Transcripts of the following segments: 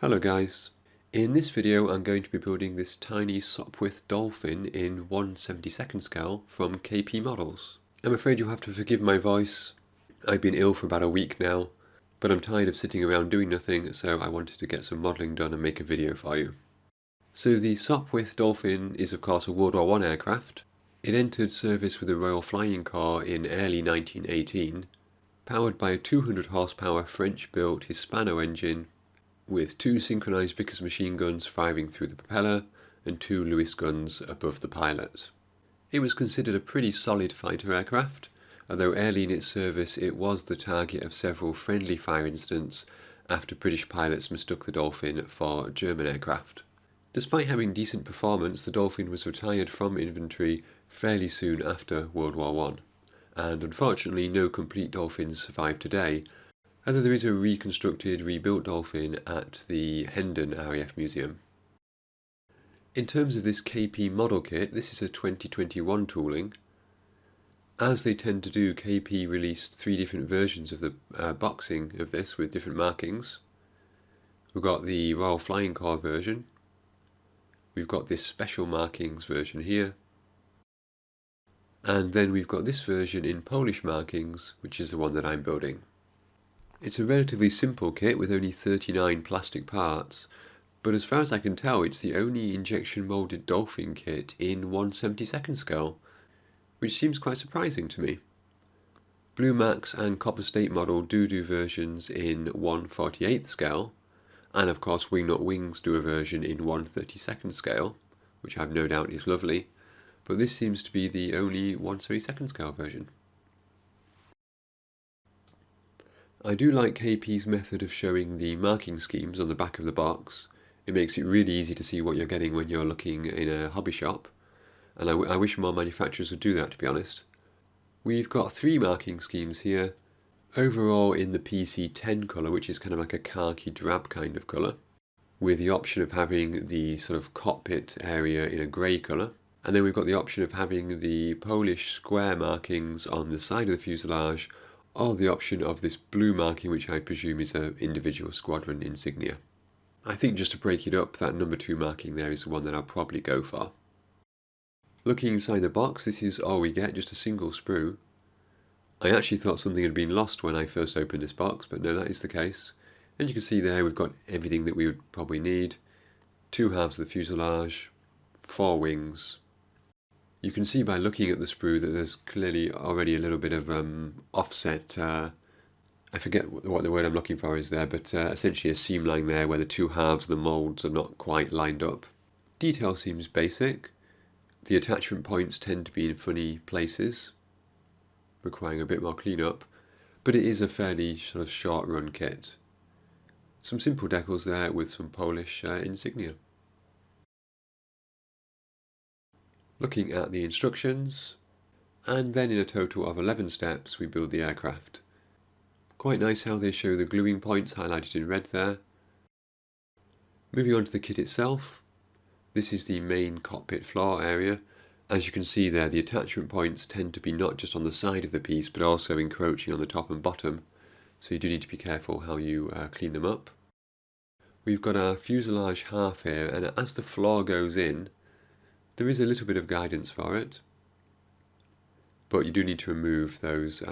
Hello guys. In this video I'm going to be building this tiny Sopwith Dolphin in 1/72nd scale from KP Models. I'm afraid you'll have to forgive my voice. I've been ill for about a week now, but I'm tired of sitting around doing nothing, so I wanted to get some modelling done and make a video for you. So the Sopwith Dolphin is of course a World War I aircraft. It entered service with the Royal Flying Corps in early 1918, powered by a 200 horsepower French-built Hispano engine with two synchronized Vickers machine guns firing through the propeller and two Lewis guns above the pilot. It was considered a pretty solid fighter aircraft, although early in its service it was the target of several friendly fire incidents after British pilots mistook the Dolphin for German aircraft. Despite having decent performance, the Dolphin was retired from inventory fairly soon after World War I, and unfortunately no complete Dolphins survive today, although there is a reconstructed, rebuilt Dolphin at the Hendon RAF Museum. In terms of this KP model kit, this is a 2021 tooling. As they tend to do, KP released 3 different versions of the boxing of this with different markings. We've got the Royal Flying Corps version. We've got this special markings version here. And then we've got this version in Polish markings, which is the one that I'm building. It's a relatively simple kit with only 39 plastic parts, but as far as I can tell it's the only injection moulded Dolphin kit in 1/72nd scale, which seems quite surprising to me. Blue Max and Copper State Model do versions in 1/48th scale, and of course Wingnut Wings do a version in 1/32nd scale, which I've no doubt is lovely, but this seems to be the only 1/72nd scale version. I do like KP's method of showing the marking schemes on the back of the box. It makes it really easy to see what you're getting when you're looking in a hobby shop, and I wish more manufacturers would do that, to be honest. We've got 3 marking schemes here, overall in the PC10 colour, which is kind of like a khaki drab kind of colour, with the option of having the sort of cockpit area in a grey colour, and then we've got the option of having the Polish square markings on the side of the fuselage, or the option of this blue marking, which I presume is an individual squadron insignia. I think just to break it up, that number 2 marking there is the one that I'll probably go for. Looking inside the box, this is all we get, just a single sprue. I actually thought something had been lost when I first opened this box, but no, that is the case. And you can see there we've got everything that we would probably need. 2 halves of the fuselage, 4 wings. You can see by looking at the sprue that there's clearly already a little bit of offset, I forget what the word I'm looking for is there, but essentially a seam line there where the 2 halves of the moulds are not quite lined up. Detail seems basic. The attachment points tend to be in funny places, requiring a bit more cleanup, but it is a fairly sort of short run kit. Some simple decals there with some Polish insignia. Looking at the instructions, and then in a total of 11 steps we build the aircraft. Quite nice how they show the gluing points highlighted in red there. Moving on to the kit itself, this is the main cockpit floor area. As you can see there, the attachment points tend to be not just on the side of the piece but also encroaching on the top and bottom, so you do need to be careful how you clean them up. We've got our fuselage half here, and as the floor goes in, there is a little bit of guidance for it, but you do need to remove those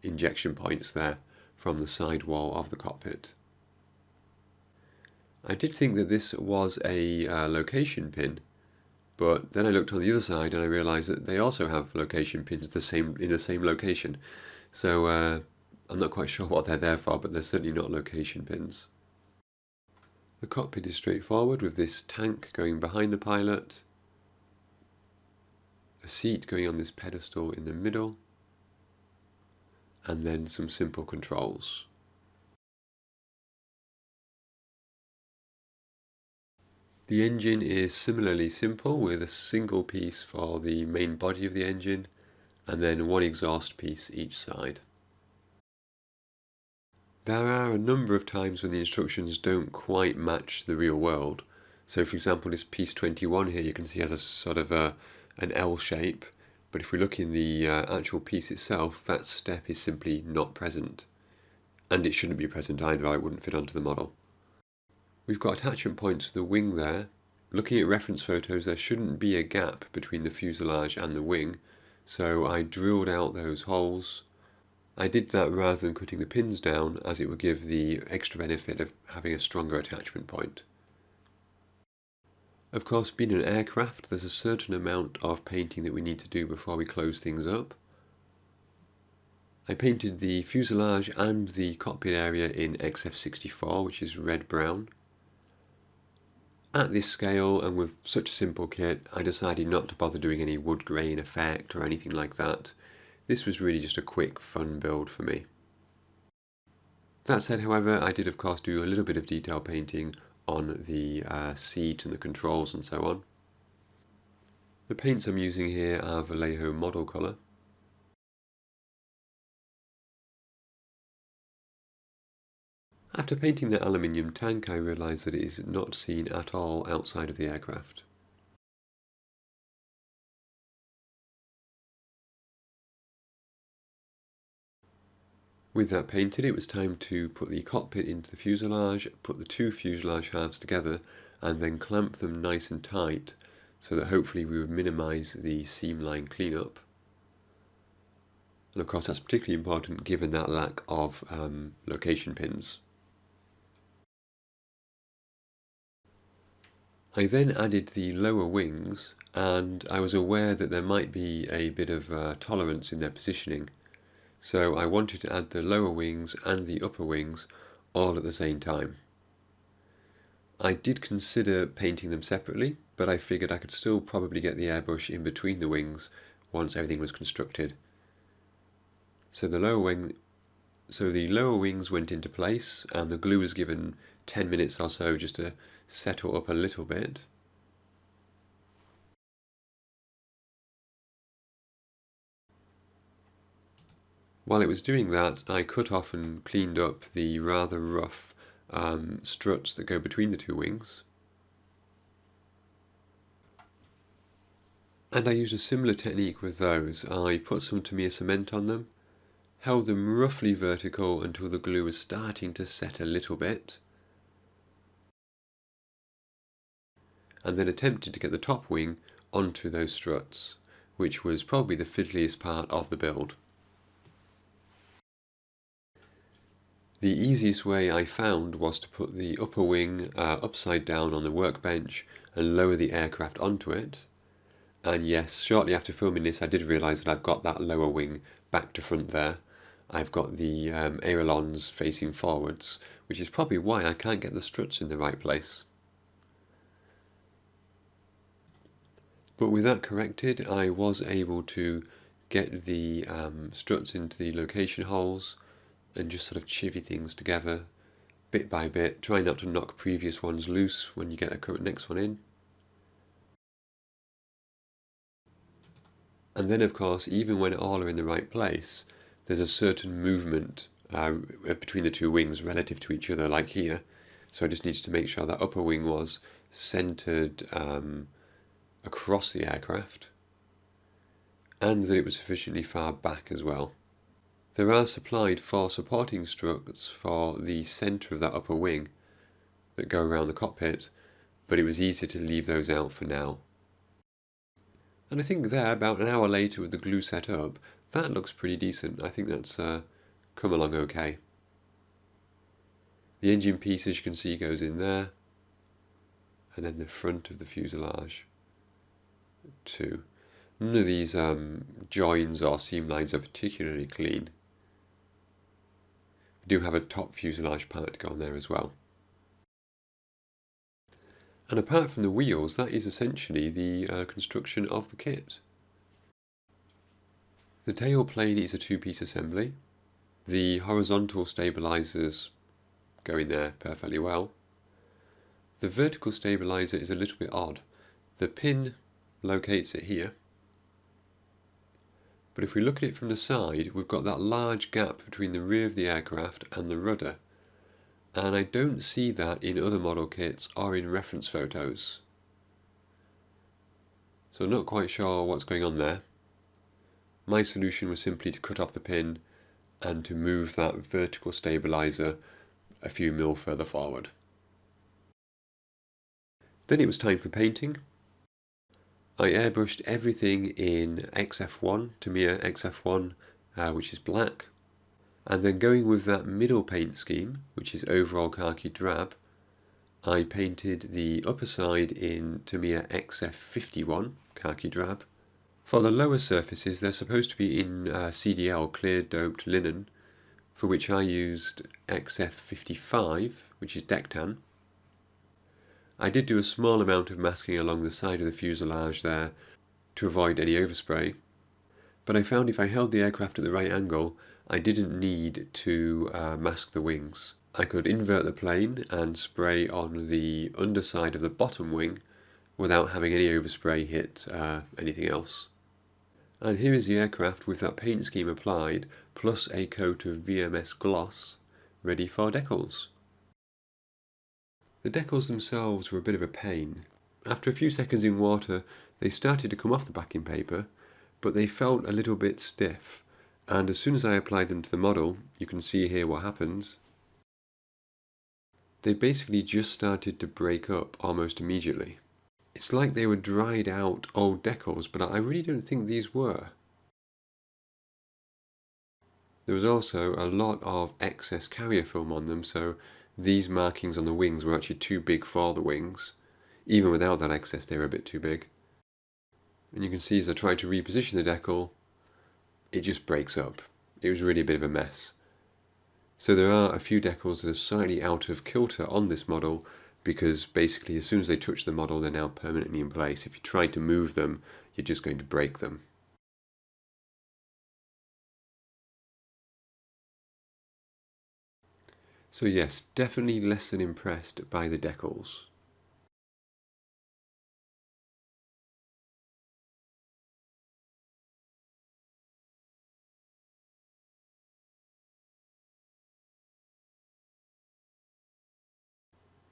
injection points there from the side wall of the cockpit. I did think that this was a location pin, but then I looked on the other side and I realised that they also have location pins in the same location. So I'm not quite sure what they're there for, but they're certainly not location pins. The cockpit is straightforward with this tank going behind the pilot, a seat going on this pedestal in the middle, and then some simple controls. The engine is similarly simple, with a single piece for the main body of the engine and then 1 exhaust piece each side. There are a number of times when the instructions don't quite match the real world. So for example, this piece 21 here you can see has a sort of an L shape, but if we look in the actual piece itself, that step is simply not present. And it shouldn't be present either, or it wouldn't fit onto the model. We've got attachment points for the wing there. Looking at reference photos, there shouldn't be a gap between the fuselage and the wing, so I drilled out those holes. I did that rather than cutting the pins down, as it would give the extra benefit of having a stronger attachment point. Of course, being an aircraft, there's a certain amount of painting that we need to do before we close things up. I painted the fuselage and the cockpit area in XF64, which is red-brown. At this scale and with such a simple kit, I decided not to bother doing any wood grain effect or anything like that. This was really just a quick, fun build for me. That said, however, I did of course do a little bit of detail painting on the seat and the controls and so on. The paints I'm using here are Vallejo model colour. After painting the aluminium tank, I realised that it is not seen at all outside of the aircraft. With that painted, it was time to put the cockpit into the fuselage, put the two fuselage halves together, and then clamp them nice and tight, so that hopefully we would minimise the seam line cleanup. And of course that's particularly important given that lack of location pins. I then added the lower wings, and I was aware that there might be a bit of tolerance in their positioning. So I wanted to add the lower wings and the upper wings all at the same time. I did consider painting them separately, but I figured I could still probably get the airbrush in between the wings once everything was constructed. So the lower wings went into place, and the glue was given 10 minutes or so just to settle up a little bit. While it was doing that, I cut off and cleaned up the rather rough struts that go between the two wings. And I used a similar technique with those. I put some Tamiya cement on them, held them roughly vertical until the glue was starting to set a little bit, and then attempted to get the top wing onto those struts, which was probably the fiddliest part of the build. The easiest way I found was to put the upper wing upside down on the workbench and lower the aircraft onto it. And yes, shortly after filming this I did realise that I've got that lower wing back to front there. I've got the ailerons facing forwards, which is probably why I can't get the struts in the right place. But with that corrected, I was able to get the struts into the location holes and just sort of chivvy things together bit by bit. Try not to knock previous ones loose when you get the next one in. And then of course, even when all are in the right place, there's a certain movement between the two wings relative to each other, like here. So I just needed to make sure that upper wing was centered across the aircraft, and that it was sufficiently far back as well. There are supplied 4 supporting struts for the centre of that upper wing that go around the cockpit, but it was easier to leave those out for now. And I think there, about an hour later with the glue set up, that looks pretty decent. I think that's come along okay. The engine piece, as you can see, goes in there, and then the front of the fuselage too. None of these joins or seam lines are particularly clean. We do have a top fuselage part to go on there as well. And apart from the wheels, that is essentially the construction of the kit. The tail plane is a 2-piece assembly. The horizontal stabilisers go in there perfectly well. The vertical stabiliser is a little bit odd. The pin locates it here, but if we look at it from the side, we've got that large gap between the rear of the aircraft and the rudder, and I don't see that in other model kits or in reference photos. So I'm not quite sure what's going on there. My solution was simply to cut off the pin and to move that vertical stabiliser a few mil further forward. Then it was time for painting. I airbrushed everything in XF1, Tamiya XF1, which is black. And then going with that middle paint scheme, which is overall khaki drab, I painted the upper side in Tamiya XF51, khaki drab. For the lower surfaces, they're supposed to be in CDL, clear doped linen, for which I used XF55, which is deck tan. I did do a small amount of masking along the side of the fuselage there to avoid any overspray, but I found if I held the aircraft at the right angle, I didn't need to mask the wings. I could invert the plane and spray on the underside of the bottom wing without having any overspray hit anything else. And here is the aircraft with that paint scheme applied, plus a coat of VMS gloss, ready for decals. The decals themselves were a bit of a pain. After a few seconds in water, they started to come off the backing paper, but they felt a little bit stiff, and as soon as I applied them to the model, you can see here what happens. They basically just started to break up almost immediately. It's like they were dried out old decals, but I really don't think these were. There was also a lot of excess carrier film on them, so these markings on the wings were actually too big for the wings. Even without that excess, they were a bit too big. And you can see as I tried to reposition the decal, it just breaks up. It was really a bit of a mess. So there are a few decals that are slightly out of kilter on this model, because basically as soon as they touch the model, they're now permanently in place. If you try to move them, you're just going to break them. So yes, definitely less than impressed by the decals.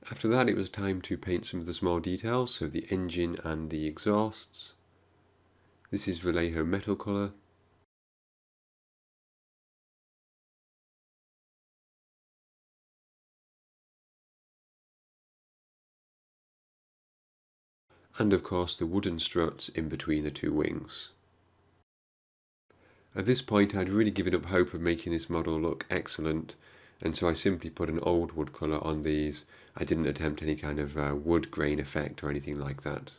After that, it was time to paint some of the small details, so the engine and the exhausts. This is Vallejo metal colour. And of course the wooden struts in between the two wings. At this point I'd really given up hope of making this model look excellent, and so I simply put an old wood colour on these. I didn't attempt any kind of wood grain effect or anything like that.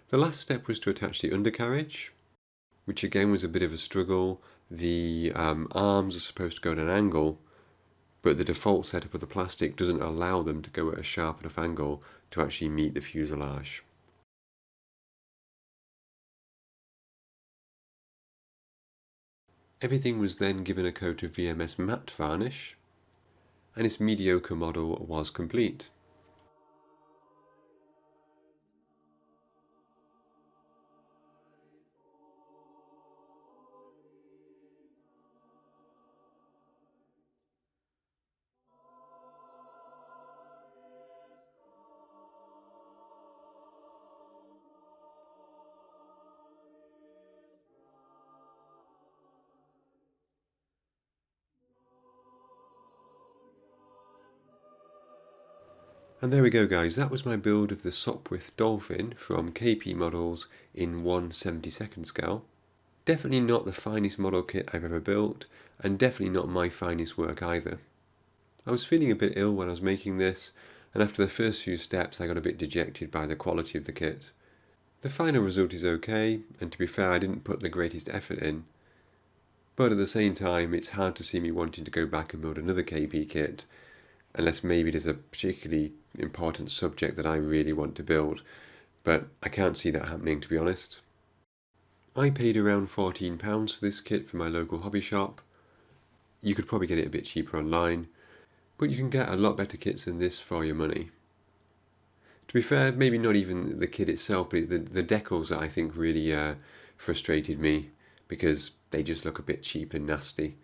The last step was to attach the undercarriage, which again was a bit of a struggle. The arms are supposed to go at an angle, but the default setup of the plastic doesn't allow them to go at a sharp enough angle to actually meet the fuselage. Everything was then given a coat of VMS matte varnish, and its mediocre model was complete. And there we go guys, that was my build of the Sopwith Dolphin from KP Models in 1/72 scale. Definitely not the finest model kit I've ever built, and definitely not my finest work either. I was feeling a bit ill when I was making this, and after the first few steps I got a bit dejected by the quality of the kit. The final result is okay, and to be fair I didn't put the greatest effort in, but at the same time it's hard to see me wanting to go back and build another KP kit, unless maybe there's a particularly important subject that I really want to build, but I can't see that happening, to be honest. I paid around £14 for this kit from my local hobby shop. You could probably get it a bit cheaper online, but you can get a lot better kits than this for your money. To be fair, maybe not even the kit itself, but it's the decals that I think really frustrated me, because they just look a bit cheap and nasty.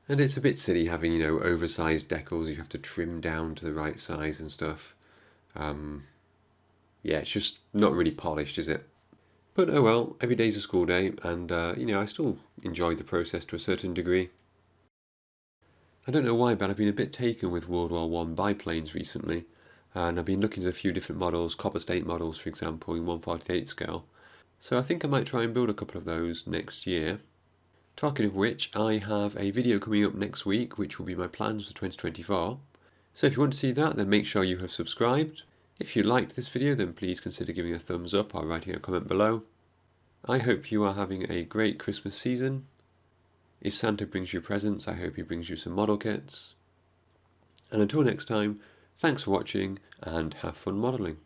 And it's a bit silly having, oversized decals you have to trim down to the right size and stuff. Yeah, it's just not really polished, is it? But oh well, every day's a school day, and I still enjoyed the process to a certain degree. I don't know why, but I've been a bit taken with World War One biplanes recently, and I've been looking at a few different models, copper state models, for example, in 1/48 scale. So I think I might try and build a couple of those next year. Talking of which, I have a video coming up next week, which will be my plans for 2024. So if you want to see that, then make sure you have subscribed. If you liked this video, then please consider giving a thumbs up or writing a comment below. I hope you are having a great Christmas season. If Santa brings you presents, I hope he brings you some model kits. And until next time, thanks for watching and have fun modelling.